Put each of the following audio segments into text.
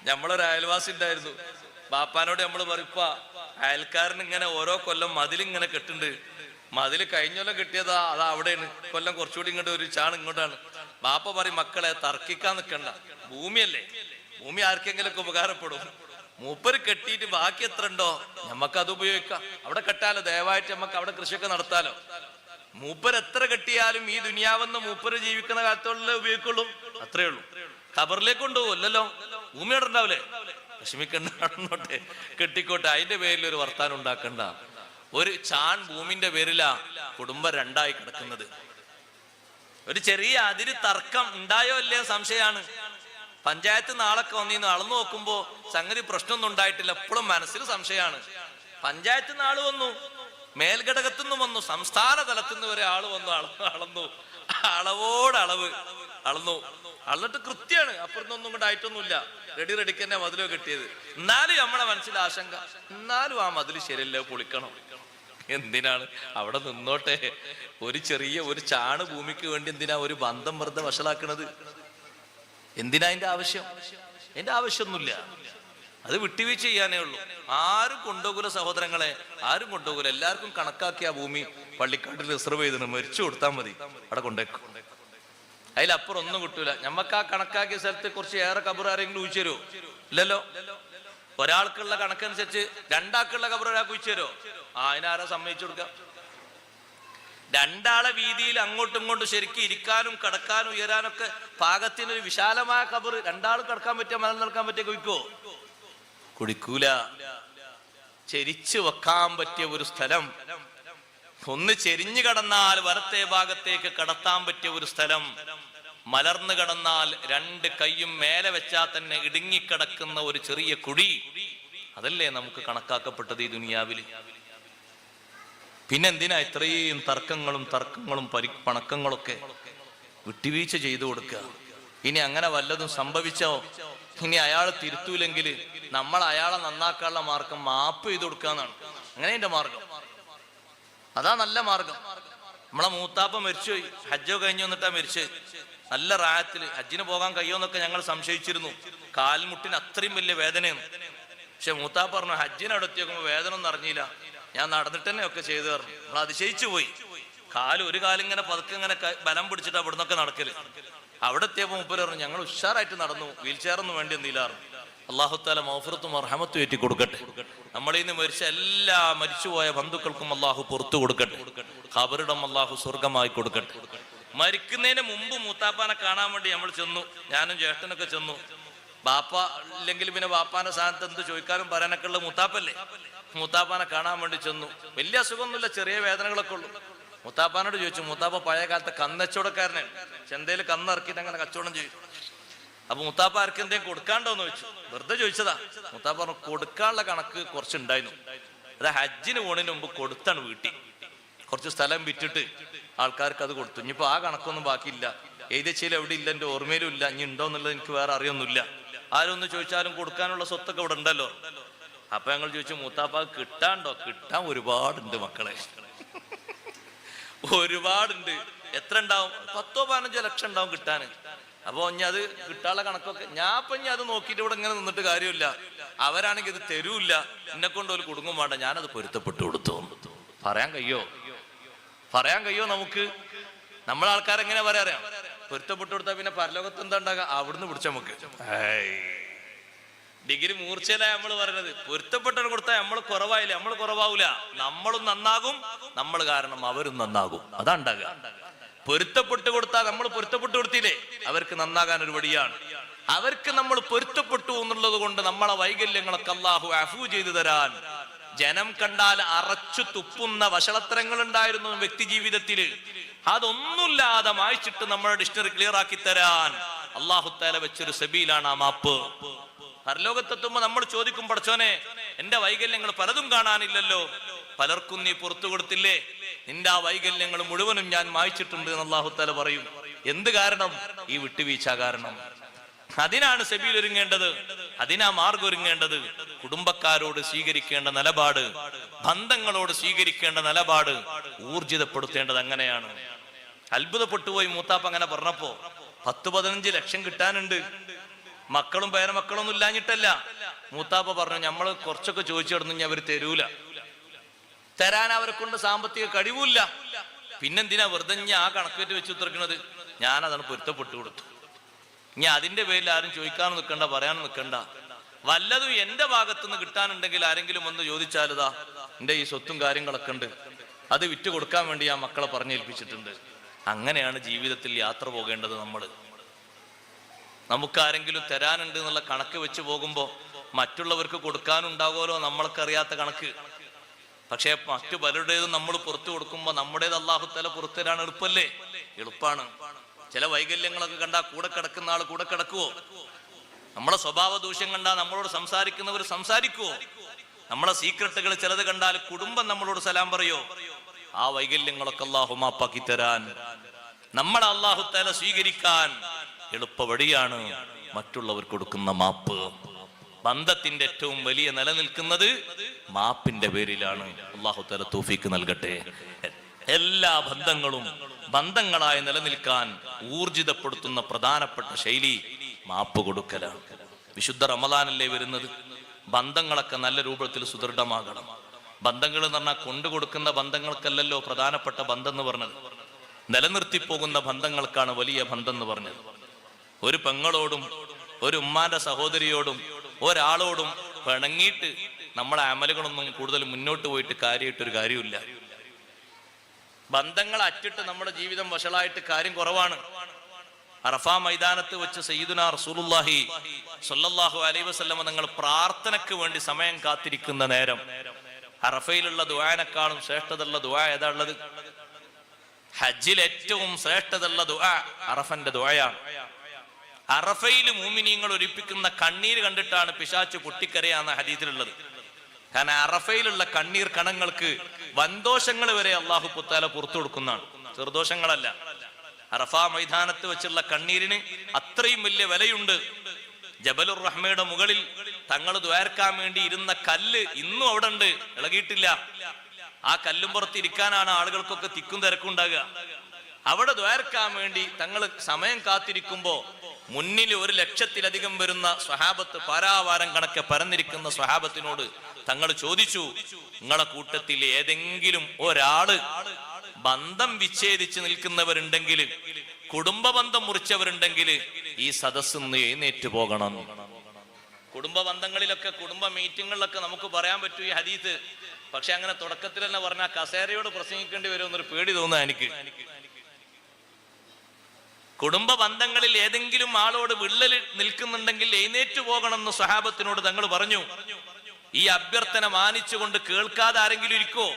നമ്മളൊരു അയൽവാസി ഉണ്ടായിരുന്നു. ബാപ്പാനോട് നമ്മൾ പറയിപ്പ അയൽക്കാരൻ ഇങ്ങനെ ഓരോ കൊല്ലം മതിലിങ്ങനെ കെട്ടുണ്ട്. മതില് കഴിഞ്ഞൊല്ലം കെട്ടിയതാ, അതാ അവിടെയാണ്. കൊല്ലം കുറച്ചുകൂടി ഇങ്ങോട്ട് ഒരു ചാണ് ഇങ്ങോട്ടാണ്. ബാപ്പ പറയും, മക്കളെ തർക്കിക്കാൻ നിൽക്കണ്ട, ഭൂമിയല്ലേ, ഭൂമി ആർക്കെങ്കിലൊക്കെ ഉപകാരപ്പെടും. മൂപ്പര് കെട്ടിയിട്ട് ബാക്കി എത്ര ഉണ്ടോ നമ്മക്കത് ഉപയോഗിക്കാം. അവിടെ കെട്ടാലോ, ദയവായിട്ട് നമുക്ക് അവിടെ കൃഷിയൊക്കെ നടത്താലോ. മൂപ്പര് എത്ര കെട്ടിയാലും ഈ ദുനിയാവെന്ന് മൂപ്പര് ജീവിക്കുന്ന കാലത്തോടെ ഉപയോഗിക്കുള്ളൂ, അത്രേ ഉള്ളൂ. ഖബറിലേക്ക് കൊണ്ടുപോകല്ലോ, ഭൂമിയോടെ ഉണ്ടാവില്ലേ. വിഷമിക്കണ്ടോട്ടെ, കെട്ടിക്കോട്ടെ, അതിന്റെ പേരിൽ ഒരു വർത്താനം ഉണ്ടാക്കണ്ട. ഒരു ചാൺ ഭൂമിന്റെ പേരിലാ കുടുംബം രണ്ടായി കിടക്കുന്നത്. ഒരു ചെറിയ അതിര് തർക്കം ഉണ്ടായോ ഇല്ലയോ സംശയമാണ്. പഞ്ചായത്ത് നാളൊക്കെ വന്നിന്ന് അളന്നു നോക്കുമ്പോ സംഗതി പ്രശ്നമൊന്നും ഉണ്ടായിട്ടില്ല, എപ്പോഴും മനസ്സിൽ സംശയമാണ്. പഞ്ചായത്ത് നാള് വന്നു, മേൽഘടകത്തുനിന്ന് വന്നു, സംസ്ഥാന തലത്തുനിന്ന് വരെ ആള് വന്നു, അളന്നു, അളവോടളവ് അളന്നു. അളന്നിട്ട് കൃത്യമാണ്, അപ്പുറത്തൊന്നും കൊണ്ട് ആയിട്ടൊന്നുമില്ല, റെഡിക്ക് തന്നെ മതിലോ കിട്ടിയത്. എന്നാലും നമ്മളെ മനസ്സിൽ ആശങ്ക, എന്നാലും ആ മതിൽ ശരിയല്ല, പൊളിക്കണം. എന്തിനാണ് അവിടെ നിന്നോട്ടെ, ഒരു ചെറിയ ഒരു ചാണ് ഭൂമിക്ക് വേണ്ടി എന്തിനാ ഒരു ബന്ധം വെറുതെ വഷളാക്കണത്? എന്തിനാ അതിന്റെ ആവശ്യം? അതിന്റെ ആവശ്യമൊന്നുമില്ല. അത് വിട്ടുവീഴ്ച ചെയ്യാനേ ഉള്ളൂ. ആരും കൊണ്ടുപോകൂല സഹോദരങ്ങളെ, ആരും കൊണ്ടുപോകൂല. എല്ലാവർക്കും കണക്കാക്കിയ ഭൂമി പള്ളിക്കാട്ടിൽ റിസർവ് ചെയ്തിട്ട് മരിച്ചു കൊടുത്താൽ മതി, അവിടെ കൊണ്ടേക്കും. അതിലപ്പുറം ഒന്നും കിട്ടൂല. ഞമ്മക്ക് ആ കണക്കാക്കിയ സ്ഥലത്ത് കുറച്ച് ഏറെ കബർ ആരെങ്കിലും ഊഹിച്ചു തരുമോ? ഇല്ലല്ലോ. ഒരാൾക്കുള്ള കണക്കനുസരിച്ച് രണ്ടാൾക്കുള്ള കബർ ഒരാൾക്ക് ഊഹിച്ചു തരുമോ? അതിനാരാ സമ്മതിച്ചു കൊടുക്കാം? രണ്ടാളെ വീതിയിൽ അങ്ങോട്ടും ഇങ്ങോട്ടും ശരിക്കും ഇരിക്കാനും കിടക്കാനും ഉയരാനൊക്കെ പാകത്തിനൊരു വിശാലമായ കബർ രണ്ടാൾ കിടക്കാൻ പറ്റിയ മലം നടക്കാൻ പറ്റിയ കുഴിക്കോ? കുടിക്കൂല. ചെരിച്ചു വെക്കാൻ പറ്റിയ ഒരു സ്ഥലം, ഒന്ന് ചെരിഞ്ഞു കടന്നാൽ വലത്തെ ഭാഗത്തേക്ക് കടത്താൻ പറ്റിയ ഒരു സ്ഥലം, മലർന്നു കടന്നാൽ രണ്ട് കൈയും മേലെ വെച്ചാൽ തന്നെ ഇടുങ്ങിക്കിടക്കുന്ന ഒരു ചെറിയ കുഴി, അതല്ലേ നമുക്ക് കണക്കാക്കപ്പെട്ടത് ഈ ദുനിയാവിൽ. പിന്നെന്തിനാ ഇത്രയും തർക്കങ്ങളും പണക്കങ്ങളൊക്കെ? വിട്ടുവീഴ്ച ചെയ്തു കൊടുക്കുക. ഇനി അങ്ങനെ വല്ലതും സംഭവിച്ചോ, ഇനി അയാൾ തിരുത്തൂലെങ്കിൽ നമ്മൾ അയാളെ നന്നാക്കാനുള്ള മാർഗം മാപ്പ് ചെയ്തു കൊടുക്കാന്നാണ്. അങ്ങനെ എന്റെ മാർഗം, അതാ നല്ല മാർഗം. നമ്മളെ മൂത്താപ്പ മരിച്ചുപോയി, ഹജ്ജോ കഴിഞ്ഞു വന്നിട്ടാ മരിച്ചത്. നല്ല റായത്തില് ഹജ്ജിന് പോകാൻ കഴിയുമെന്നൊക്കെ ഞങ്ങൾ സംശയിച്ചിരുന്നു. കാൽമുട്ടിന് അത്രയും വലിയ വേദനയാണ്. പക്ഷെ മൂത്താപ്പ പറഞ്ഞു, ഹജ്ജിന് അവിടെ എത്തിയേക്കുമ്പോ വേദന ഒന്നും അറിഞ്ഞില്ല, ഞാൻ നടന്നിട്ട് തന്നെ ഒക്കെ ചെയ്തു പറഞ്ഞു. നമ്മൾ അതിശയിച്ചു പോയി. ഒരു കാലിങ്ങനെ പതുക്കെ ഇങ്ങനെ ബലം പിടിച്ചിട്ട് അവിടെ നിന്നൊക്കെ നടക്കല്. അവിടെ എത്തിയപ്പോ മുപ്പര് പറഞ്ഞു, ഞങ്ങൾ ഉഷാറായിട്ട് നടന്നു, വീൽ ചെയറൊന്നും വേണ്ടി എന്തില്ലായിരുന്നു. അള്ളാഹുത്താല മൗഫറത്തും റഹ്മത്തും ഏറ്റി കൊടുക്കട്ടെ. നമ്മളിൽ നിന്ന് മരിച്ച എല്ലാ മരിച്ചുപോയ ബന്ധുക്കൾക്കും അള്ളാഹു പുറത്തു കൊടുക്കട്ടെ. ഖബറിടം അള്ളാഹു സ്വർഗമായി കൊടുക്കട്ടെ. മരിക്കുന്നതിന് മുമ്പ് മൂത്താപ്പാനെ കാണാൻ വേണ്ടി നമ്മൾ ചെന്നു, ഞാനും ജ്യേഷ്ഠനൊക്കെ ചെന്നു. ബാപ്പ ഇല്ലെങ്കിൽ പിന്നെ ബാപ്പാന്റെ സ്ഥാനത്ത് എന്ത് ചോദിക്കാനും പറയാനൊക്കെ ഉള്ള മൂത്താപ്പല്ലേ. മൂത്താപ്പാനെ കാണാൻ വേണ്ടി ചെന്നു. വലിയ അസുഖമൊന്നുമില്ല, ചെറിയ വേദനകളൊക്കെ ഉള്ളു. മൂത്താപ്പാനോട് ചോദിച്ചു, മൂത്താപ്പ പഴയ കാലത്തെ കന്നച്ചവടക്കാരനാണ്, ചന്തയിൽ കന്നിറക്കിയിട്ട് അങ്ങനെ കച്ചവടം ചെയ്തു. അപ്പൊ മുത്താപ്പ ആർക്ക് എന്തെങ്കിലും കൊടുക്കാണ്ടോന്ന് ചോദിച്ചു. വെറുതെ ചോദിച്ചതാ. മുത്താപ്പ പറഞ്ഞു, കൊടുക്കാനുള്ള കണക്ക് കുറച്ചുണ്ടായിരുന്നു, അത് ഹജ്ജിന് പോണതിന് മുമ്പ് കൊടുത്താണ് വീട്ടിൽ. കുറച്ച് സ്ഥലം വിറ്റിട്ട് ആൾക്കാർക്ക് അത് കൊടുത്തു. ഇനിയിപ്പോ ആ കണക്കൊന്നും ബാക്കിയില്ല, എഴുതിച്ചയിൽ എവിടെ ഇല്ല, എന്റെ ഓർമ്മയിലും ഇല്ല, ഇനി ഉണ്ടോ എന്നുള്ളത് എനിക്ക് വേറെ അറിയൊന്നുമില്ല. ആരും ഒന്ന് ചോദിച്ചാലും കൊടുക്കാനുള്ള സ്വത്തൊക്കെ ഇവിടെ ഉണ്ടല്ലോ. അപ്പൊ ഞങ്ങൾ ചോദിച്ചു, മൂത്താപ്പ കിട്ടാണ്ടോ? കിട്ടാൻ ഒരുപാടുണ്ട് മക്കളെ, ഒരുപാടുണ്ട്. എത്ര ഉണ്ടാവും? 10-15 ലക്ഷം ഉണ്ടാവും കിട്ടാന്. അപ്പൊ ഇനി അത് കിട്ടാനുള്ള കണക്കൊക്കെ ഞാൻ ഇനി അത് നോക്കിയിട്ട് ഇവിടെ ഇങ്ങനെ നിന്നിട്ട് കാര്യമില്ല. അവരാണെങ്കിൽ ഇത് തരൂല്ല, എന്നെ കൊണ്ട് ഒരു കുടുങ്ങും വേണ്ട, ഞാനത് പൊരുത്തപ്പെട്ടു കൊടുത്തു. പറയാൻ കഴിയോ നമുക്ക്? നമ്മളെ ആൾക്കാരെങ്ങനെ പറയാം? പൊരുത്തപ്പെട്ടു കൊടുത്താൽ പിന്നെ പരലോകത്ത് എന്താ ഉണ്ടാകുക? അവിടുന്ന് പിടിച്ച നമുക്ക് ഡിഗ്രി മൂർച്ചയിലായി നമ്മൾ പറയുന്നത്. പൊരുത്തപ്പെട്ടവർ കൊടുത്താൽ നമ്മൾ കുറവായില്ലേ? നമ്മൾ കുറവാവൂല, നമ്മളും നന്നാകും, നമ്മൾ കാരണം അവരും നന്നാകും. അതാ ഉണ്ടാകുക. പൊരുത്തപ്പെട്ടു കൊടുത്താൽ നമ്മൾ പൊരുത്തപ്പെട്ടു കൊടുത്തില്ലേ, അവർക്ക് നന്നാകാൻ ഒരു വഴിയാണ്. അവർക്ക് നമ്മൾ പൊരുത്തപ്പെട്ടു എന്നുള്ളത് കൊണ്ട് നമ്മളെ വൈകല്യങ്ങളൊക്കെ അല്ലാഹു അഫൂ ചെയ്തു തരാൻ. ജനം കണ്ടാൽ അറച്ചു തുപ്പുന്ന വഷളത്തരങ്ങൾ ഉണ്ടായിരുന്നു വ്യക്തി ജീവിതത്തില്, അതൊന്നുമില്ലാതെ മായ്ച്ചിട്ട് നമ്മുടെ ഡിക്ഷണറി ക്ലിയർ ആക്കി തരാൻ അല്ലാഹു തആല വെച്ചൊരു സബീലാണ് ആ മാപ്പ്. പരലോകത്തെത്തുമ്പോ നമ്മൾ ചോദിക്കും, പടച്ചോനെ എന്റെ വൈകല്യങ്ങൾ പലതും കാണാനില്ലല്ലോ, പലർക്കും നീ പുറത്തു കൊടുത്തില്ലേ, നിന്റെ ആ വൈകല്യങ്ങൾ മുഴുവനും ഞാൻ മായ്ച്ചിട്ടുണ്ട് എന്ന് അല്ലാഹു തആല പറയും. എന്ത് കാരണം? ഈ വിട്ടുവീഴ്ച കാരണം. അതിനാണ് സബീൽ ഒരുങ്ങേണ്ടത്, അതിനാ മാർഗം ഒരുങ്ങേണ്ടത്. കുടുംബക്കാരോട് സ്വീകരിക്കേണ്ട നിലപാട്, ബന്ധങ്ങളോട് സ്വീകരിക്കേണ്ട നിലപാട് ഊർജിതപ്പെടുത്തേണ്ടത് അങ്ങനെയാണ്. അത്ഭുതപ്പെട്ടു പോയി മൂത്താപ്പ അങ്ങനെ പറഞ്ഞപ്പോ. 10-15 ലക്ഷം കിട്ടാനുണ്ട്. മക്കളും പേരമക്കളൊന്നും ഇല്ലാഞ്ഞിട്ടല്ല. മൂത്താപ്പ പറഞ്ഞു നമ്മൾ കുറച്ചൊക്കെ ചോദിച്ചു കിടന്നു അവർ തരൂല, തരാൻ അവരെ കൊണ്ട് സാമ്പത്തിക കഴിവില്ല, പിന്നെന്തിനാ വെറുതെ ഞാൻ ആ കണക്കേറ്റ് വെച്ച് ഉത്തർക്കണത്. ഞാനതാണ് പൊരുത്തപ്പെട്ടു കൊടുത്തു. ഇനി അതിന്റെ പേരിൽ ആരും ചോദിക്കാനും നിൽക്കണ്ട, പറയാനും നിൽക്കണ്ട. വല്ലതും എന്റെ ഭാഗത്തുനിന്ന് കിട്ടാനുണ്ടെങ്കിൽ ആരെങ്കിലും ഒന്ന് ചോദിച്ചാലതാ എന്റെ ഈ സ്വത്തും കാര്യങ്ങളൊക്കെ ഉണ്ട്, അത് വിറ്റ് കൊടുക്കാൻ വേണ്ടി ആ മക്കളെ പറഞ്ഞേൽപ്പിച്ചിട്ടുണ്ട്. അങ്ങനെയാണ് ജീവിതത്തിൽ യാത്ര പോകേണ്ടത്. നമുക്കാരെങ്കിലും തരാനുണ്ട് എന്നുള്ള കണക്ക് വെച്ച് പോകുമ്പോ മറ്റുള്ളവർക്ക് കൊടുക്കാനുണ്ടാകുമല്ലോ നമ്മൾക്കറിയാത്ത കണക്ക്. പക്ഷെ മറ്റു പലരുടേതും നമ്മൾ പുറത്തു കൊടുക്കുമ്പോ നമ്മുടേത് അല്ലാഹു തആല പുറത്തു തരാൻ എളുപ്പാണ്. ചില വൈകല്യങ്ങളൊക്കെ കണ്ടാ കൂടെ കിടക്കുന്ന ആൾ കൂടെ കിടക്കുവോ? നമ്മളെ സ്വഭാവ ദൂഷ്യം കണ്ടാ നമ്മളോട് സംസാരിക്കുന്നവർ സംസാരിക്കുവോ? നമ്മളെ സീക്രട്ടുകൾ ചിലത് കണ്ടാൽ കുടുംബം നമ്മളോട് സലാം പറയോ? ആ വൈകല്യങ്ങളൊക്കെ അല്ലാഹു മാപ്പാക്കി തരാൻ, നമ്മളെ അല്ലാഹു തആല സ്വീകരിക്കാൻ എളുപ്പ വഴിയാണ് മറ്റുള്ളവർ കൊടുക്കുന്ന മാപ്പ്. ബന്ധത്തിന്റെ ഏറ്റവും വലിയ നിലനിൽക്കുന്നത് മാപ്പിന്റെ പേരിലാണ്. അല്ലാഹു തആല തൗഫീഖ് നൽകട്ടെ. എല്ലാ ബന്ധങ്ങളും ബന്ധങ്ങളായി നിലനിൽക്കാൻ ഊർജിതപ്പെടുത്തുന്ന പ്രധാനപ്പെട്ട ശൈലി മാപ്പ് കൊടുക്കലാണ്. വിശുദ്ധ റമദാനല്ലേ വരുന്നത്. ബന്ധങ്ങളൊക്കെ നല്ല രൂപത്തിൽ സുദൃഢമാകണം. ബന്ധങ്ങൾ എന്ന് പറഞ്ഞാൽ കൊണ്ടുകൊടുക്കുന്ന ബന്ധങ്ങൾക്കല്ലല്ലോ പ്രധാനപ്പെട്ട ബന്ധം എന്ന് പറഞ്ഞത്. നിലനിർത്തിപ്പോകുന്ന ബന്ധങ്ങൾക്കാണ് വലിയ ബന്ധം എന്ന് പറഞ്ഞത്. ഒരു പെങ്ങളോടും ഒരു ഉമ്മാന്റെ സഹോദരിയോടും ഒരാളോടും പിണങ്ങിയിട്ട് നമ്മളെ അമലുകളൊന്നും കൂടുതൽ മുന്നോട്ട് പോയിട്ട് കാര്യമായിട്ടൊരു കാര്യമില്ല. ബന്ധങ്ങൾ അറ്റിട്ട് നമ്മുടെ ജീവിതം വഷളായിട്ട് കാര്യം കുറവാണ്. അറഫാ മൈതാനത്ത് വെച്ച് സയ്യിദുനാ റസൂലുള്ളാഹി സ്വല്ലല്ലാഹു അലൈഹി വസല്ലം തങ്ങൾ പ്രാർത്ഥനയ്ക്ക് വേണ്ടി സമയം കാത്തിരിക്കുന്ന നേരം അറഫയിലുള്ള ദുആനേക്കാളും ശ്രേഷ്ഠതയുള്ള ദുആ ഏതാ ഉള്ളത്? ഹജ്ജിൽ ഏറ്റവും ശ്രേഷ്ഠതയുള്ള ദുആ അറഫന്റെ ദുആയാണ്. അറഫയിൽ മുഅ്മിനീങ്ങൾ ഒലിപ്പിക്കുന്ന കണ്ണീര് കണ്ടിട്ടാണ് പിശാച് പൊട്ടിക്കരയാന്ന ഹദീസിലുള്ളത്. കാരണം അറഫയിലുള്ള കണ്ണീർ കണങ്ങൾക്ക് വൻദോഷങ്ങൾ വരെ അല്ലാഹു തആല പുറത്തു കൊടുക്കുന്നതാണ്, ചെറുദോഷങ്ങളല്ല. അറഫാ മൈതാനത്ത് വെച്ചുള്ള കണ്ണീരിന് അത്രയും വലിയ വിലയുണ്ട്. ജബലുർ റഹ്മയുടെ മുകളിൽ തങ്ങൾ ദ്വാരക്കാൻ വേണ്ടി ഇരുന്ന കല്ല് ഇന്നും അവിടെ ഉണ്ട്, ഇളകിയിട്ടില്ല. ആ കല്ലും പുറത്ത് ഇരിക്കാനാണ് ആളുകൾക്കൊക്കെ തിക്കും തിരക്കും ഉണ്ടാകുക. അവിടെ ദ്വാരക്കാൻ വേണ്ടി തങ്ങൾ സമയം കാത്തിരിക്കുമ്പോ മുന്നിൽ 100,000-ലധികം വരുന്ന സ്വഹാബത്ത്, പാരാവാരം കണക്കെ പരന്നിരിക്കുന്ന സ്വഹാബത്തിനോട് തങ്ങൾ ചോദിച്ചു, നിങ്ങളെ കൂട്ടത്തിൽ ഏതെങ്കിലും ഒരാള് ബന്ധം വിച്ഛേദിച്ച് നിൽക്കുന്നവരുണ്ടെങ്കിൽ, കുടുംബ ബന്ധം മുറിച്ചവരുണ്ടെങ്കിൽ ഈ സദസ്സിൽ നിന്ന് എഴുന്നേറ്റ് പോകണം. കുടുംബ ബന്ധങ്ങളിലൊക്കെ കുടുംബ മീറ്റിങ്ങുകളിലൊക്കെ നമുക്ക് പറയാൻ പറ്റൂ ഈ ഹദീസ്. പക്ഷെ അങ്ങനെ തുടക്കത്തിൽ തന്നെ പറഞ്ഞാൽ കസേരയോട് പ്രസംഗിക്കേണ്ടി വരുമെന്നൊരു പേടി തോന്നുക എനിക്ക്. കുടുംബ ബന്ധങ്ങളിൽ ഏതെങ്കിലും ആളോട് വിള്ളൽ നിൽക്കുന്നുണ്ടെങ്കിൽ എഴുന്നേറ്റ് പോകണം എന്ന് സ്വഹാബത്തിനോട് തങ്ങൾ പറഞ്ഞു. ഈ അഭ്യർത്ഥന മാനിച്ചുകൊണ്ട് കേൾക്കാതെ ആരെങ്കിലും ഇരിക്കോ?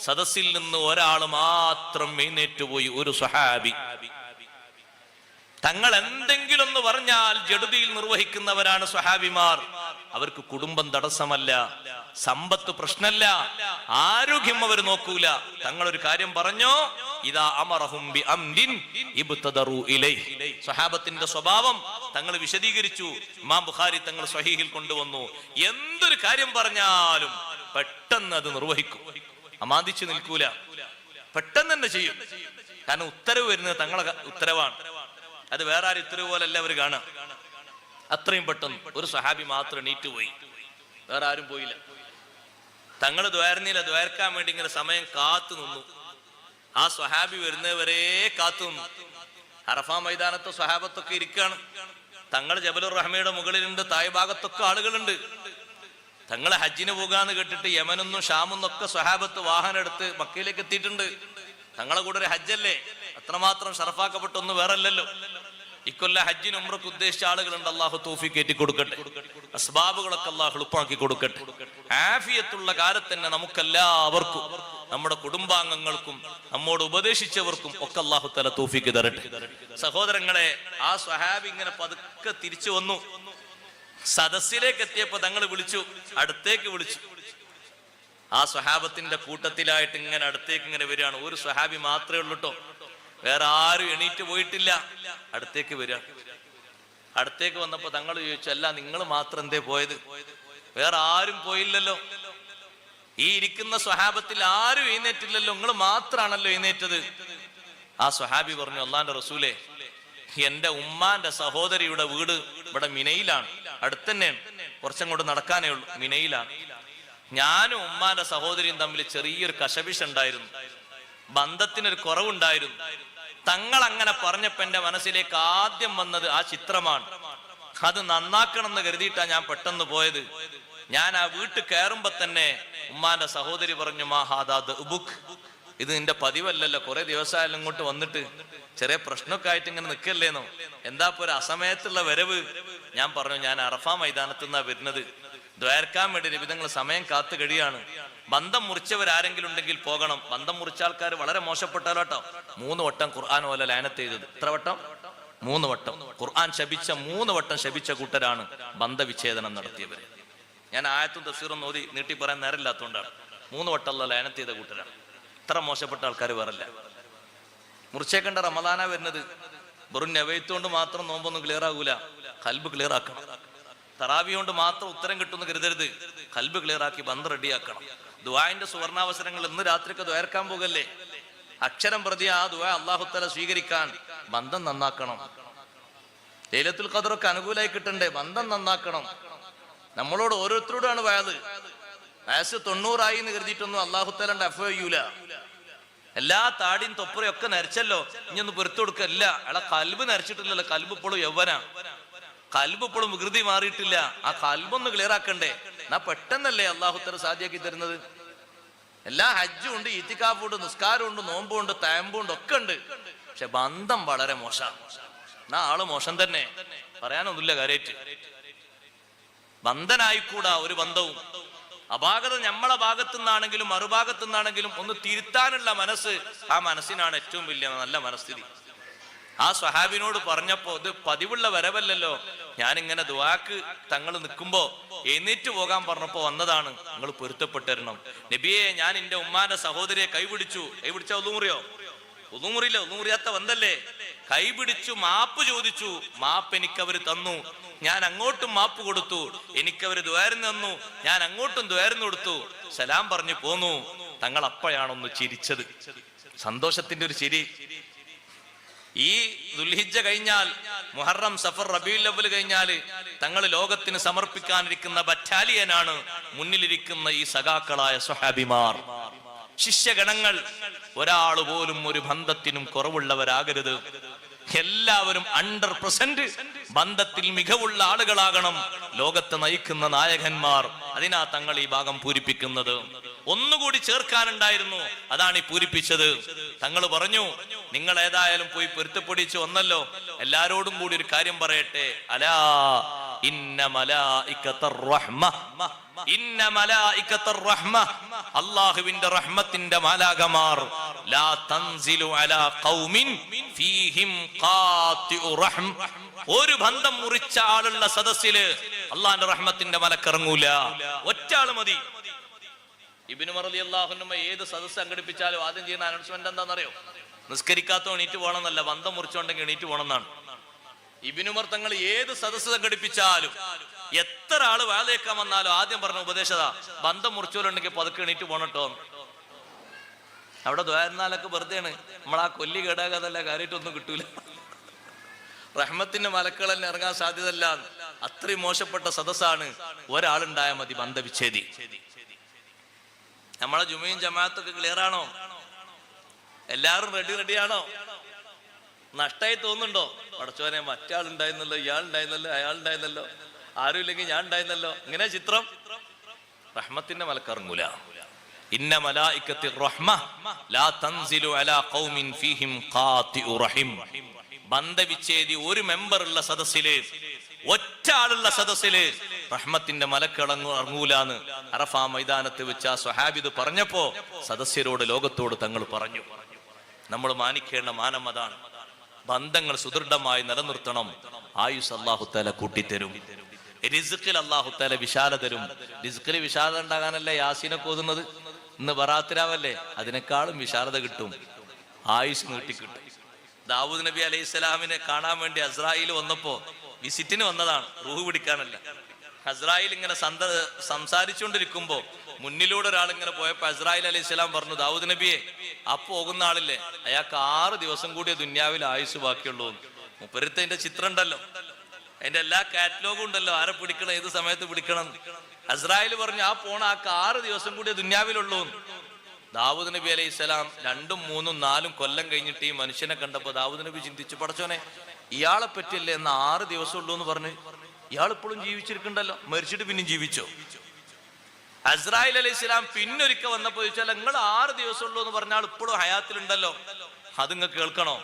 സദസ്സിൽ നിന്ന് ഒരാൾ മാത്രം എഴുന്നേറ്റുപോയി, ഒരു സ്വഹാബി. തങ്ങൾ എന്തെങ്കിലും ഒന്ന് പറഞ്ഞാൽ ജഡുതിയിൽ നിർവഹിക്കുന്നവരാണ് സ്വഹാബിമാർ. അവർക്ക് കുടുംബം തടസ്സമല്ല, സമ്പത്ത് പ്രശ്നമല്ല, ആരോഗ്യം അവർ നോക്കൂല. തങ്ങളൊരു കാര്യം പറഞ്ഞോ, ഇദാ അമറഹും ബി അംരിൻ ഇബ്തദറു ഇലൈഹി. സ്വഹാബത്തിന്റെ സ്വഭാവം തങ്ങൾ വിശദീകരിച്ചു. ഇമാം ബുഖാരി തങ്ങൾ സ്വഹീഹിൽ കൊണ്ടുവന്നു. എന്തൊരു കാര്യം പറഞ്ഞാലും പെട്ടെന്ന് അത് നിർവഹിക്കും, അമാന്തിച്ചു നിൽക്കൂല, പെട്ടെന്ന് തന്നെ ചെയ്യും. കാരണം ഉത്തരവ് വരുന്നത് തങ്ങളെ ഉത്തരവാണ്. അത് വേറെ ആരും ഉത്തരവ് പോലല്ല അവർ കാണുക. അത്രയും പെട്ടെന്ന് ഒരു സ്വഹാബി മാത്രം എണീറ്റ് പോയി, വേറെ ആരും പോയില്ല. തങ്ങൾ ദ്വാരനില ദ്വാരക്കാൻ വേണ്ടി ഇങ്ങനെ സമയം കാത്തു നിന്നു. ആ സ്വഹാബി വരുന്നവരെ കാത്തു നിന്നു. അറഫാ മൈതാനത്തെ സ്വഹാബത്തൊക്കെ ഇരിക്കാണ്. തങ്ങൾ ജബലുർ റഹ്മയുടെ മുകളിലുണ്ട്, താഴെ ഭാഗത്തൊക്കെ ആളുകളുണ്ട്. തങ്ങളെ ഹജ്ജിന് പോകാന്ന് കേട്ടിട്ട് യമനെന്നും ഷാമെന്നൊക്കെ സ്വഹാബത്ത് വാഹനം എടുത്ത് മക്കയിലേക്ക് എത്തിയിട്ടുണ്ട്. തങ്ങളെ കൂടെ ഒരു ഹജ്ജല്ലേ, അത്രമാത്രം ഷറഫാക്കപ്പെട്ടൊന്നും വേറല്ലല്ലോ. ഇക്കൊല്ല ഹജ്ജിന് ഉംറക്ക് ഉദ്ദേശിച്ച ആളുകളുണ്ട്. അള്ളാഹു തൗഫീഖ് ഏറ്റി കൊടുക്കട്ടെ, അസ്ബാബുകളൊക്കെ അള്ളാഹു എളുപ്പമാക്കി കൊടുക്കട്ടെ. ആഫിയത്തുള്ള കാലത്ത് തന്നെ നമുക്കെല്ലാവർക്കും, നമ്മുടെ കുടുംബാംഗങ്ങൾക്കും നമ്മോട് ഉപദേശിച്ചവർക്കും ഒക്കെ അള്ളാഹു തആല തൗഫീഖ് തരട്ടെ. സഹോദരങ്ങളെ, ആ സ്വഹാബി ഇങ്ങനെ പതുക്കെ തിരിച്ചു വന്നു. സദസ്സിലേക്ക് എത്തിയപ്പോ തങ്ങൾ വിളിച്ചു, അടുത്തേക്ക് വിളിച്ചു. ആ സ്വഹാബത്തിന്റെ കൂട്ടത്തിലായിട്ട് ഇങ്ങനെ അടുത്തേക്ക് ഇങ്ങനെ വരികയാണ്. ഒരു സ്വഹാബി മാത്രമേ ഉള്ളൂ കേട്ടോ, വേറെ ആരും എണീറ്റ് പോയിട്ടില്ല. അടുത്തേക്ക് വരിക. അടുത്തേക്ക് വന്നപ്പോ തങ്ങൾ ചോദിച്ചു, അല്ല നിങ്ങൾ മാത്രം എന്തേ പോയത്? വേറെ ആരും പോയില്ലല്ലോ, ഈ ഇരിക്കുന്ന സ്വഹാബത്തിൽ ആരും എഴുന്നേറ്റില്ലല്ലോ, നിങ്ങൾ മാത്രാണല്ലോ എഴുന്നേറ്റത്. ആ സ്വഹാബി പറഞ്ഞു, അല്ലാഹുവിന്റെ റസൂലേ, എന്റെ ഉമ്മാന്റെ സഹോദരിയുടെ വീട് ഇവിടെ മിനയിലാണ്, അടുത്തന്നെയാണ്, കുറച്ചങ്ങോട്ട് നടക്കാനേ ഉള്ളൂ, മിനയിലാണ്. ഞാനും ഉമ്മാന്റെ സഹോദരിയും തമ്മിൽ ചെറിയൊരു കശപിശുണ്ടായിരുന്നു, ബന്ധത്തിനൊരു കുറവുണ്ടായിരുന്നു. തങ്ങൾ അങ്ങനെ പറഞ്ഞപ്പോ എന്റെ മനസ്സിലേക്ക് ആദ്യം വന്നത് ആ ചിത്രമാണ്. അത് നന്നാക്കണം എന്ന് കരുതിയിട്ടാണ് ഞാൻ പെട്ടെന്ന് പോയത്. ഞാൻ ആ വീട്ടിൽ കയറുമ്പോ തന്നെ ഉമ്മാന്റെ സഹോദരി പറഞ്ഞു, ഇത് നിന്റെ പതിവല്ലല്ലോ, കുറെ ദിവസമായാലും ഇങ്ങോട്ട് വന്നിട്ട് ചെറിയ പ്രശ്നമൊക്കെ ആയിട്ട് ഇങ്ങനെ നിൽക്കല്ലേന്നോ, എന്താ ഇപ്പൊ ഒരു അസമയത്തുള്ള വരവ്? ഞാൻ പറഞ്ഞു, ഞാൻ അറഫാ മൈതാനത്ത് നിന്നാ വരുന്നത്, ദ്വാരക്കാൻ വേണ്ടി നിബിധങ്ങൾ സമയം കാത്തു കഴിയാണ്. ബന്ധം മുറിച്ചവരാരെങ്കിലും ഉണ്ടെങ്കിൽ പോകണം. ബന്ധം മുറിച്ച ആൾക്കാർ വളരെ മോശപ്പെട്ടാലോ കേട്ടോ. 3 വട്ടം ഖുർആൻ പോലെ ലാനത്ത് ചെയ്തത്. എത്ര വട്ടം? 3 വട്ടം. ഖുർആൻ ശപിച്ച 3 വട്ടം ശപിച്ച കൂട്ടരാണ് ബന്ധവിച്ഛേദനം നടത്തിയവര്. ഞാൻ ആയത്തും തഫ്സീറും ഓതി നീട്ടി പറയാൻ നേരമില്ലാത്തതുകൊണ്ടാണ്. 3 വട്ടമുള്ള ലാനത്ത് ചെയ്ത കൂട്ടരാണ്. ഇത്ര മോശപ്പെട്ട ആൾക്കാർ വേറല്ല. മുറിച്ചേക്കേണ്ട റമദാനാ വരുന്നത്. വെറും നവൈത്തുകൊണ്ട് മാത്രം നോമ്പൊന്നും ക്ലിയർ ആകൂല, കൽബ് ക്ലിയർ ആക്കണം. തറാവി കൊണ്ട് മാത്രം ഉത്തരം കിട്ടുമെന്ന് കരുതരുത്, കൽബ് ക്ലിയർ ആക്കി ബന്ധം റെഡിയാക്കണം. ദുആന്റെ സുവർണാവസരങ്ങൾ ഇന്ന് രാത്രിക്ക് ദ്വാരക്കാൻ പോകല്ലേ, അക്ഷരം പ്രതി ആ ദുആ അല്ലാഹു തആല സ്വീകരിക്കാൻ ബന്ധം നന്നാക്കണം. ലൈലത്തുൽ ഖദ്റൊക്കെ അനുകൂലമായി കിട്ടണ്ടേ, ബന്ധം നന്നാക്കണം. നമ്മളോട് ഓരോരുത്തരോടാണ് വയസ്സ് 90 ആയി എന്ന് കരുതിയിട്ടൊന്നും അല്ലാഹു തആല അഫ്വ ചെയ്യൂല. എല്ലാ താടിയും തൊപ്പറയും ഒക്കെ നരച്ചല്ലോ, ഇനി ഒന്ന് പൊരുത്തു കൊടുക്കല്ല. അയാളെ കൽബ് നരച്ചിട്ടില്ലല്ലോ, കൽബ് ഇപ്പോഴും യൗവന, കൽബ് ഇപ്പോഴും വികൃതി മാറിയിട്ടില്ല. ആ കൽബൊന്ന് ക്ലിയർ ആക്കണ്ടേ, എന്നാ പെട്ടെന്നല്ലേ അല്ലാഹു തആല സാധ്യമാക്കി തരുന്നത്. എല്ലാ ഹജ്ജും ഉണ്ട്, ഇത്തികാഫും ഉണ്ട്, നിസ്കാരം ഉണ്ട്, നോമ്പും ഉണ്ട്, തയമ്പും ഉണ്ട്, ഒക്കെ ഉണ്ട്. പക്ഷെ ബന്ധം വളരെ മോശം. എന്നാ ആള് മോശം തന്നെ, പറയാനൊന്നുമില്ല കാര്യമായിട്ട്. ബന്ധനായിക്കൂടാ ഒരു ബന്ധവും. അപാകത നമ്മളെ ഭാഗത്തു നിന്നാണെങ്കിലും മറുഭാഗത്തു നിന്നാണെങ്കിലും ഒന്ന് തിരുത്താനുള്ള മനസ്സ്, ആ മനസ്സിനാണ് ഏറ്റവും വലിയ നല്ല മനസ്ഥിതി. ആ സ്വഹാബിനോട് പറഞ്ഞപ്പോ, ഇത് പതിവുള്ള വരവല്ലല്ലോ, ഞാനിങ്ങനെ ദുആക്ക് തങ്ങൾ നിൽക്കുമ്പോ എഴുന്നേറ്റ് പോകാൻ പറഞ്ഞപ്പോ വന്നതാണ്, നിങ്ങൾ പൊരുത്തപ്പെട്ടിരണം. നബിയെ, ഞാൻ എന്റെ ഉമ്മാന്റെ സഹോദരിയെ കൈപിടിച്ചു. കൈപിടിച്ച ഒന്നുമുറിയോ? ഒന്നുമുറിയില്ല, ഒന്നുമുറിയാത്ത വന്നല്ലേ. കൈപിടിച്ചു, മാപ്പ് ചോദിച്ചു, മാപ്പ് എനിക്കവര് തന്നു. ഞാൻ അങ്ങോട്ടും മാപ്പ് കൊടുത്തു, എനിക്കവര് ദ്വാരം തന്നു, ഞാൻ അങ്ങോട്ടും ദ്വാരം കൊടുത്തു. സലാം പറഞ്ഞു പോന്നു. തങ്ങൾ അപ്പോഴാണൊന്ന് ചിരിച്ചത്, സന്തോഷത്തിന്റെ ഒരു ചിരി. ഈ ദുൽഹിജ്ജ കഴിഞ്ഞാൽ മുഹറം, സഫർ, റബീഉൽ അവ്വൽ കഴിഞ്ഞാൽ തങ്ങൾ ലോകത്തിന് സമർപ്പിക്കാനിരിക്കുന്ന ബറ്റാലിയനാണ് മുന്നിലിരിക്കുന്ന ഈ സഖാക്കളായ സ്വഹാബിമാർ, ശിഷ്യഗണങ്ങൾ. ഒരാൾ പോലും ഒരു ബന്ധത്തിനും കുറവുള്ളവരാകരുത്. എല്ലാവരും 100% ബന്ധത്തിൽ മികവുള്ള ആളുകളാകണം, ലോകത്തെ നയിക്കുന്ന നായകന്മാർ. അതിനാ തങ്ങൾ ഈ ഭാഗം പൂരിപ്പിക്കുന്നത്. ഒന്നുകൂടി ചേർക്കാനുണ്ടായിരുന്നു, അതാണ് ഈ പൂരിപ്പിച്ചത്. തങ്ങൾ പറഞ്ഞു, നിങ്ങൾ ഏതായാലും പോയി പൊരുത്തപ്പെടിച്ചു വന്നല്ലോ, എല്ലാരോടും കൂടി ഒരു കാര്യം പറയട്ടെ. അലാ ഇന്ന മലായികത്തർ റഹ്മ, ഇന്ന മലായികത്തർ റഹ്മ, അല്ലാഹുവിന്റെ റഹ്മത്തിന്റെ മാലാകമാർ, ലാ തൻസിലു അലാ ഖൗമിൻ ഫീഹിം ഖാതിഉ റഹ്മ, ഒരു ബന്ധം മുറിച്ച ആളുള്ള സദസ്സില് അല്ലാഹുവിന്റെ റഹ്മത്തിന്റെ മലക്കിറങ്ങൂല. ഒറ്റ ആള് മതി. ഇബ്നു ഉമർ റളിയല്ലാഹു അൻഹു ഏത് സദസ്സ് സംഘടിപ്പിച്ചാലും ആദ്യം ചെയ്യുന്ന അനൗൺസ്മെന്റ് എന്താണെന്നറിയോ? നിസ്കരിക്കാത്തോ എണീറ്റ് പോകണമെന്നല്ല, ബന്ധം മുറിച്ചോണ്ടെങ്കിൽ എണീറ്റ് പോകണമെന്നാണ്. ഇബ്നു ഉമർ തങ്ങൾ ഏത് സദസ്സ് സംഘടിപ്പിച്ചാലും എത്ര ആള് വാതേക്കാൻ വന്നാലും ആദ്യം പറഞ്ഞ ഉപദേശതാ, ബന്ധം മുറിച്ചോലുണ്ടെങ്കിൽ പതുക്കെ എണീറ്റ് പോകണട്ടോ. അവിടെ ദ്വാരനാലൊക്കെ വെറുതെയാണ്, നമ്മളാ കൊല്ലി കേടാകാതല്ല, കാര്യമായിട്ടൊന്നും കിട്ടൂല. റഹ്മത്തിന്റെ മലക്കൾ തന്നെ ഇറങ്ങാൻ സാധ്യതല്ല. അത്രയും മോശപ്പെട്ട സദസ്സാണ്. ഒരാളുണ്ടായാൽ മതി ബന്ധവിച്ഛേദി. നമ്മളെ ജുമയും ജമാഅത്തൊക്കെ ക്ലിയർ ആണോ? എല്ലാവരും റെഡിയാണോ? നഷ്ടമായി തോന്നുന്നുണ്ടോ? പടച്ചോനെ, മറ്റാളുണ്ടായിരുന്നല്ലോ, ഇയാളുണ്ടായിരുന്നല്ലോ, അയാളുണ്ടായിരുന്നല്ലോ, ആരും ഇല്ലെങ്കിൽ ഞാൻ ഉണ്ടായിരുന്നല്ലോ, ഇങ്ങനെ ചിത്രം. റഹ്മത്തിന്റെ മലക്കിറങ്ങൂല. ഇന്ന മലായികത്തി റഹ്മ ലാ തൻസിലു അലാ ഖൗമിൻ ഫീഹിം ഖാതിഉ റഹിം. ബന്ധവിച്ഛേദി ഒരു മെമ്പർ ഉള്ള സദസ്സില്, ഒറ്റ ആളുള്ള സദസ്സില് റഹ്മത്തിന്റെ മലക്കിറങ്ങൂലാന്ന് അറഫാ മൈതാനത്ത് വെച്ച് ആ സ്വഹാബിദ് പറഞ്ഞപ്പോ സദസ്യരോട്, ലോകത്തോട് തങ്ങൾ പറഞ്ഞു. നമ്മൾ മാനിക്കേണ്ട മാനം അതാണ്. ബന്ധങ്ങൾ സുദൃഢമായി നിലനിർത്തണം. ആയുസ് അല്ലാഹു തആല കൂട്ടിത്തരും. റിസ്ഖിൽ അല്ലാഹു തആല വിശാല തരും. റിസ്ഖിൽ വിശാലത ഉണ്ടാകാനല്ലേ യാസീനൊക്കെ ഓതുന്നത്? ഇന്ന് ബറാത്തിരാവല്ലേ, അതിനേക്കാളും വിശാലത കിട്ടും, ആയുസ് നീട്ടിക്കിട്ടും. ദാവൂദ് നബി അലൈഹിസ്സലാമിനെ കാണാൻ വേണ്ടി അസ്രായിൽ വന്നപ്പോ വിസിറ്റിന് വന്നതാണ്, റൂഹ് പിടിക്കാനല്ല. അസ്രായിൽ ഇങ്ങനെ സംസാരിച്ചുകൊണ്ടിരിക്കുമ്പോ മുന്നിലൂടെ ഒരാൾ ഇങ്ങനെ പോയപ്പോ അസ്രായിൽ അലൈഹിസ്സലാം പറഞ്ഞു, ദാവൂദ് നബിയെ, ആ പോകുന്ന ആളില്ലേ, അയാൾക്ക് 6 ദിവസം കൂടിയ ദുന്യാവിൽ ആയുസ് ബാക്കിയുള്ളൂ. മുപ്പരുത്തതിന്റെ ചിത്രം ഉണ്ടല്ലോ. അതിന്റെ എല്ലാ കാറ്റലോഗും ഉണ്ടല്ലോ, ആരെ പിടിക്കണം, ഏത് സമയത്ത് പിടിക്കണം. അസ്രായേൽ പറഞ്ഞു ആ പോണ ആ 6 ദിവസം കൂടി ദുന്യാവിലുള്ളൂ. ദാവൂദ് നബി അലൈഹി സ്വലാം 2, 3, 4 കൊല്ലം കഴിഞ്ഞിട്ട് ഈ മനുഷ്യനെ കണ്ടപ്പോ ദാവൂദ് നബി ചിന്തിച്ചു, പടച്ചോനെ ഇയാളെ പറ്റിയല്ലേ എന്ന് 6 ദിവസം ഉള്ളൂ എന്ന് പറഞ്ഞ്, ഇയാൾ ഇപ്പോഴും ജീവിച്ചിരിക്കണ്ടല്ലോ, മരിച്ചിട്ട് പിന്നെയും ജീവിച്ചോ? അസ്രായേൽ അലൈഹി സ്വലാം പിന്നൊരിക്ക വന്നപ്പോ ചോദിച്ചാൽ നിങ്ങൾ 6 ദിവസം ഉള്ളൂ എന്ന് പറഞ്ഞാൽ ഇപ്പോഴും ഹയാത്തിലുണ്ടല്ലോ, അത് നിങ്ങൾ കേൾക്കണോ?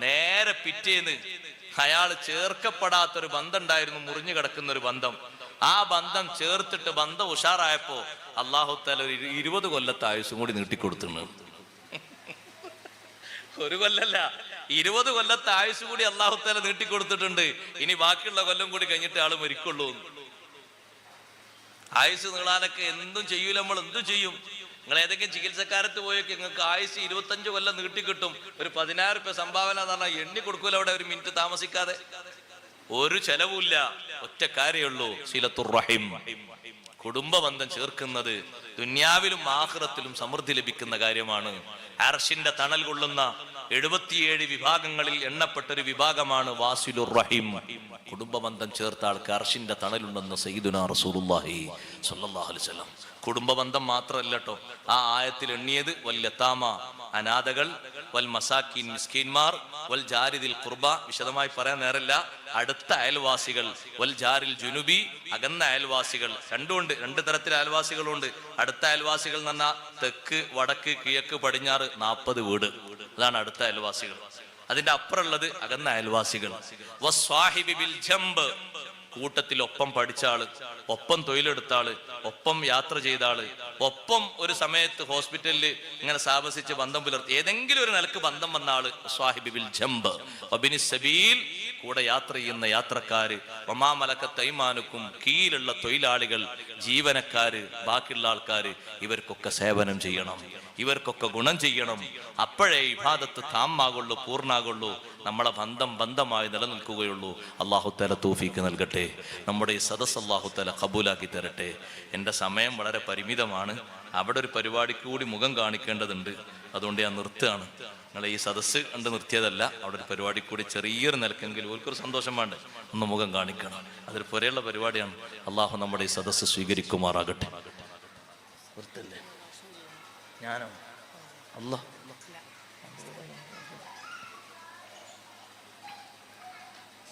നേരെ പിറ്റേന്ന് അയാൾ ചേർക്കപ്പെടാത്തൊരു ബന്ധം ഉണ്ടായിരുന്നു, മുറിഞ്ഞു കിടക്കുന്ന ഒരു ബന്ധം. ആ ബന്ധം ചേർത്തിട്ട് ബന്ധം ഉഷാറായപ്പോ അല്ലാഹു തആല ഒരു 20 കൊല്ലത്തെ ആയുസ്സും കൂടി നീട്ടിക്കൊടുത്തിട്ടുണ്ട്. 1 കൊല്ലല്ല, 20 കൊല്ലത്തെ ആയുസ് കൂടി അല്ലാഹു തആല നീട്ടിക്കൊടുത്തിട്ടുണ്ട്. ഇനി ബാക്കിയുള്ള കൊല്ലം കൂടി കഴിഞ്ഞിട്ട് ആള് മരിക്കുള്ളൂ. ആയുസ് നീളാനൊക്കെ എന്തും ചെയ്യൂല, നമ്മൾ എന്തും ചെയ്യും. നിങ്ങൾ ഏതെങ്കിലും ചികിത്സക്കാരത്ത് പോയൊക്കെ നിങ്ങൾക്ക് ആയുസ് 25 കൊല്ലം നീട്ടിക്കിട്ടും. ഒരു 10,000 രൂപ സംഭാവന എന്ന് പറഞ്ഞാൽ എണ്ണി കൊടുക്കൂല അവിടെ, ഒരു മിനിറ്റ് താമസിക്കാതെ. ഒരു ചെലവുമില്ല, ഒറ്റ കാര്യമുള്ളൂ, സിലത്തുർ റഹിം, കുടുംബ ബന്ധം ചേർക്കുന്നത് ദുന്യാവിലും ആഖിറത്തിലും സമൃദ്ധി ലഭിക്കുന്ന കാര്യമാണ്. അർശിന്റെ തണൽ കൊള്ളുന്ന 77 വിഭാഗങ്ങളിൽ എണ്ണപ്പെട്ടൊരു വിഭാഗമാണ് വാസിലുർ റഹിം. കുടുംബ ബന്ധം ചേർത്ത ആൾക്ക് അർശിന്റെ തണലുണ്ടെന്ന് സയ്യിദുനാ റസൂലുള്ളാഹി സ്വല്ലല്ലാഹു അലൈഹി വസല്ലം. കുടുംബ ബന്ധം മാത്രമല്ല കേട്ടോ ആ ആയത്തിൽ എണ്ണിയത്, വൽ യതാമ അനാഥകൾ, വൽ മസാക്കീൻ മിസ്കീന്മാർ, വൽ ജാരിദിൽ ഖുർബ വിശദമായി പറയാൻ നേരല്ല, അടുത്ത അയൽവാസികൾ, വൽ ജാരിൽ ജുനുബി അകന്ന അയൽവാസികൾ. രണ്ടുമുണ്ട്, 2 തരത്തിലെ അയൽവാസികളുണ്ട്. അടുത്ത അയൽവാസികൾ എന്ന് പറഞ്ഞാൽ തെക്ക്, വടക്ക്, കിഴക്ക്, പടിഞ്ഞാറ് 40 വീട്, അതാണ് അടുത്ത അയൽവാസികൾ. അതിന്റെ അപ്പുറമുള്ളത് അകന്ന അയൽവാസികൾ. വസ്വാഹിബി ബിൽ ജംബ്, കൂട്ടത്തിൽ ഒപ്പം പഠിച്ച ആള്, ഒപ്പം തൊഴിലെടുത്ത ആള്, ഒപ്പം യാത്ര ചെയ്ത ആള്, ഒപ്പം ഒരു സമയത്ത് ഹോസ്പിറ്റലിൽ ഇങ്ങനെ താമസിച്ച് ബന്ധം പുലർത്തി, ഏതെങ്കിലും ഒരു നിലക്ക് ബന്ധം വന്ന ആള് സ്വാഹിബി ബിൽ ജംബ്. വബിനി സബീൽ, കൂടെ യാത്ര ചെയ്യുന്ന യാത്രക്കാര്, വമാ മലക്കത്ത് ഐമാനുക്കും, കീഴിലുള്ള തൊഴിലാളികൾ, ജീവനക്കാര്, ബാക്കിയുള്ള ആൾക്കാര്, ഇവർക്കൊക്കെ സേവനം ചെയ്യണം, ഇവർക്കൊക്കെ ഗുണം ചെയ്യണം. അപ്പോഴേ ഇബാദത്ത് താമാകുള്ളൂ, പൂർണ്ണാകുള്ളൂ, നമ്മളെ ബന്ധമായി നിലനിൽക്കുകയുള്ളൂ. അല്ലാഹു തആല തൗഫീഖ് നൽകട്ടെ. നമ്മുടെ ഈ സദസ്സ് അല്ലാഹു തആല ഖബൂലാക്കി തരട്ടെ. എൻ്റെ സമയം വളരെ പരിമിതമാണ്. അവിടെ ഒരു പരിപാടിക്ക് കൂടി മുഖം കാണിക്കേണ്ടതുണ്ട്, അതുകൊണ്ട് ഞാൻ നിർത്തുകയാണ്. നിങ്ങളെ ഈ സദസ്സ് കണ്ട് നിർത്തിയതല്ല, അവിടെ ഒരു പരിപാടി കൂടി ചെറിയൊരു നിലക്കെങ്കിലും ഓൽക്കൊരു സന്തോഷം വേണ്ടേ, ഒന്ന് മുഖം കാണിക്കണം. അതൊരു പുരയുള്ള പരിപാടിയാണ്. അള്ളാഹു നമ്മുടെ ഈ സദസ്സ് സ്വീകരിക്കുമാറാകട്ടെ. നിർത്തല്ലേ ഞാനോ? അല്ലാഹ്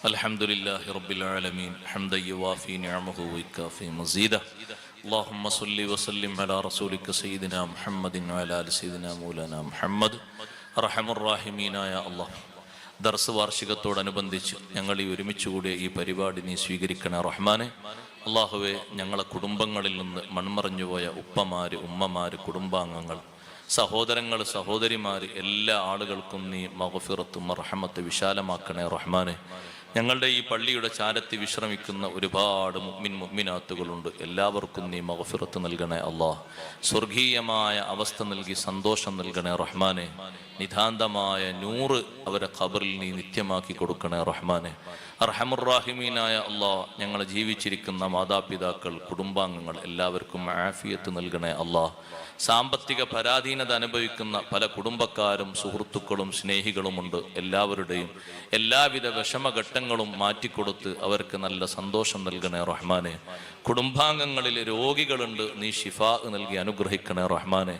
അൽഹംദുലില്ലാഹി റബ്ബിൽ ആലമീൻ ഹംദൻ യുവാഫി നിഅമഹു വയുകാഫി മസീദ. اللهم صل وسلم على رسولك سيدنا محمد وعلى آل سيدنا مولانا محمد. അർഹമർ റഹീമീനായ അല്ലാഹ്, ദർസ് വാർഷികത്തോടനുബന്ധിച്ച് ഞങ്ങൾ ഈ ഒരുമിച്ച് കൂടിയ ഈ പരിപാടി നീ സ്വീകരിക്കണേ റഹ്മാനെ. അള്ളാഹുവെ, ഞങ്ങളെ കുടുംബങ്ങളിൽ നിന്ന് മൺമറഞ്ഞുപോയ ഉപ്പമാര്, ഉമ്മമാര്, കുടുംബാംഗങ്ങൾ, സഹോദരങ്ങൾ, സഹോദരിമാര്, എല്ലാ ആളുകൾക്കും നീ മഗ്ഫിറത്തും റഹ്മത്ത് വിശാലമാക്കണേ റഹ്മാനെ. ഞങ്ങളുടെ ഈ പള്ളിയുടെ ചാരത്തി വിശ്രമിക്കുന്ന ഒരുപാട് മുഅ്മിനാത്തുകളുണ്ട്. എല്ലാവർക്കും നീ മഗ്ഫിറത്ത് നൽകണേ അല്ലാഹ്. സ്വർഗീയമായ അവസ്ഥ നൽകി സന്തോഷം നൽകണേ റഹ്മാനെ. നിതാന്തമായ നൂറ് അവരെ ഖബറിൽ നീ നിത്യമാക്കി കൊടുക്കണേ റഹ്മാനെ. അർഹമുർ റഹീമീനായ അല്ലാഹ്, ഞങ്ങളെ ജീവിച്ചിരിക്കുന്ന മാതാപിതാക്കൾ, കുടുംബാംഗങ്ങൾ എല്ലാവർക്കും ആഫിയത്ത് നൽകണേ അല്ലാഹ്. സാമ്പത്തിക പരാധീനത അനുഭവിക്കുന്ന പല കുടുംബക്കാരും സുഹൃത്തുക്കളും സ്നേഹികളുമുണ്ട്. എല്ലാവരുടെയും എല്ലാവിധ വിഷമഘട്ടങ്ങളും മാറ്റിക്കൊടുത്ത് അവർക്ക് നല്ല സന്തോഷം നൽകണേ റഹ്മാനെ. കുടുംബാംഗങ്ങളിൽ രോഗികളുണ്ട്, നീ ശിഫാ നൽകി അനുഗ്രഹിക്കണേ റഹ്മാനെ.